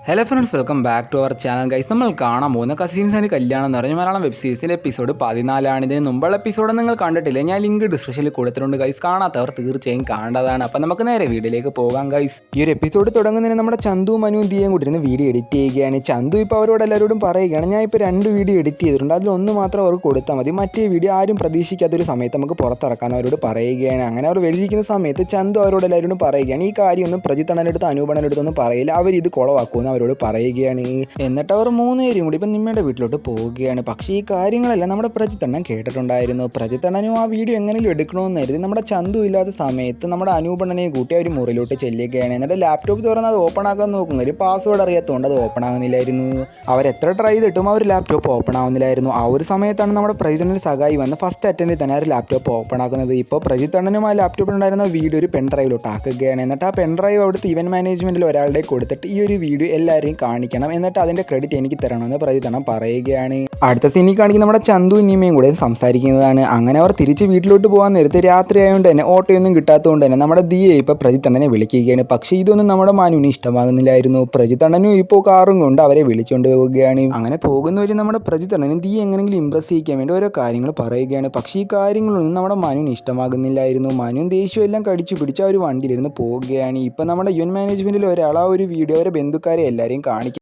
Hello friends, welcome back to our channel guys. നമ്മൾ കാണാൻ പോകുന്ന കസിൻസിൻ്റെ കല്യാണം എന്ന് പറഞ്ഞ മലയാളം വെബ് സീരീസിലെ എപ്പിസോഡ് 14 ഇതിന് മുമ്പുള്ള എപ്പിസോഡ് നിങ്ങൾ കണ്ടിട്ടില്ല, ഞാൻ ലിങ്ക് ഡിസ്ക്രിപ്ഷനിൽ കൊടുത്തിട്ടുണ്ട് ഗൈസ്. കാണാത്തവർ തീർച്ചയായും കാണേണ്ടതാണ്. അപ്പോൾ നമുക്ക് നേരെ വീഡിയോയിലേക്ക് പോകാം ഗൈസ്. ഈ ഒരു എപ്പിസോഡ് തുടങ്ങുന്നതിന് നമ്മുടെ ചന്തു മനുവും ദിയയും കൂടി ഇരുന്ന് വീഡിയോ എഡിറ്റ് ചെയ്യുകയാണ്. ചന്തു ഇപ്പോൾ അവരോട് എല്ലാവരോടും പറയുകയാണ്, ഞാൻ ഇപ്പോൾ 2 വീഡിയോ എഡിറ്റ് ചെയ്തിട്ടുണ്ട്, അതിലൊന്ന് മാത്രം അവർക്ക് കൊടുത്താൽ മതി, മറ്റേ വീഡിയോ ആരും പ്രതീക്ഷിക്കാത്തൊരു സമയത്ത് നമുക്ക് പുറത്തിറക്കാൻ അവരോട് പറയുകയാണ്. അങ്ങനെ അവർ വെളിയിരിക്കുന്ന സമയത്ത് ചന്തു അവരോട് എല്ലാവരോടും പറയുകയാണ്, ഈ കാര്യമൊന്നും പ്രജിത്തണ്ണനെടുത്ത് അനൂപണ്ണനെടുത്തൊന്നും പറയില്ല, അവരിത് കുളവാക്കുമെന്ന് അവരോട് പറയുകയാണ്. എന്നിട്ട് അവർ 3 പേരും കൂടി ഇപ്പം നിമ്മയുടെ വീട്ടിലോട്ട് പോവുകയാണ്. പക്ഷേ ഈ കാര്യങ്ങളെല്ലാം നമ്മുടെ പ്രജിത്തണ്ണൻ കേട്ടിട്ടുണ്ടായിരുന്നു. പ്രജിത്തണ്ണനും ആ വീഡിയോ എങ്ങനെയും എടുക്കണമെന്ന് കരുതി നമ്മുടെ ചന്തു ഇല്ലാത്ത സമയത്ത് നമ്മുടെ അനൂപണ്ണനെ കൂട്ടി അവർ മുറിയിലോട്ട് ചെല്ലുകയാണ്. എന്നിട്ട് ലാപ്ടോപ്പ് തുറന്ന് അത് ഓപ്പൺ ആക്കാൻ നോക്കും, ഒരു പാസ്വേഡ് അറിയാത്തതുകൊണ്ട് അത് ഓപ്പൺ ആകുന്നില്ലായിരുന്നു. അവരെത്ര ട്രൈ ചെയ്തിട്ടും ആ ഒരു ലാപ്ടോപ്പ് ഓപ്പൺ ആവുന്നില്ലായിരുന്നു. ആ ഒരു സമയത്താണ് നമ്മുടെ പ്രജിത്തണ്ണന് സഹായി വന്ന് ഫസ്റ്റ് അറ്റൻഡിൽ തന്നെ ആ ഒരു ലാപ്ടോപ്പ് ഓപ്പൺ ആക്കുന്നത്. ഇപ്പോൾ പ്രജിത്തണ്ണനും ആ ലാപ്ടോപ്പിലുണ്ടായിരുന്ന വീഡിയോ ഒരു പെൻഡ്രൈവിലോട്ട് ആക്കുകയാണ്. എന്നിട്ട് ആ പെൻഡ്രൈവ് അവിടുത്തെ ഇവന്റ് മാനേജ്മെൻറ്റിൽ ഒരാളുടെ കൊടുത്തിട്ട് ഈ ഒരു വീഡിയോ എല്ലാവരെയും കാണിക്കണം, എന്നിട്ട് അതിൻ്റെ ക്രെഡിറ്റ് എനിക്ക് തരണമെന്ന് പ്രജിത്തണ്ണൻ പറയുകയാണ്. അടുത്ത സീനിൽ കാണിക്കുന്ന നമ്മുടെ ചന്തു ഇനിമയും കൂടെ സംസാരിക്കുന്നതാണ്. അങ്ങനെ അവർ തിരിച്ച് വീട്ടിലോട്ട് പോകാൻ നേരത്തെ രാത്രി ആയതുകൊണ്ട് തന്നെ ഓട്ടോയൊന്നും കിട്ടാത്തതുകൊണ്ട് തന്നെ നമ്മുടെ ദിയെ ഇപ്പോൾ പ്രജിത്തണ്ണനെ വിളിക്കുകയാണ്. പക്ഷേ ഇതൊന്നും നമ്മുടെ മനുവിന് ഇഷ്ടമാകുന്നില്ലായിരുന്നു. പ്രജിത്തണ്ണനും ഇപ്പോൾ കാറും കൊണ്ട് അവരെ വിളിച്ചുകൊണ്ട് പോവുകയാണ്. അങ്ങനെ പോകുന്നവര് നമ്മുടെ പ്രജിത്തണ്ണനും ദിയെ എങ്ങനെയെങ്കിലും ഇംപ്രസ് ചെയ്യിക്കാൻ വേണ്ടി ഓരോ കാര്യങ്ങൾ പറയുകയാണ്. പക്ഷേ ഈ കാര്യങ്ങളൊന്നും നമ്മുടെ മനുവിന് ഇഷ്ടമാകുന്നില്ലായിരുന്നു. മനുവും ദേഷ്യവും എല്ലാം കടിച്ചു പിടിച്ച് ആ ഒരു വണ്ടിയിലിരുന്ന് പോവുകയാണ്. ഇപ്പം നമ്മുടെ ഇവന്റ് മാനേജ്മെൻറ്റിൽ ഒരാൾ ആ ഒരു വീഡിയോ അവരെ ബന്ധുക്കാരെ എല്ലാവരെയും കാണിക്കും.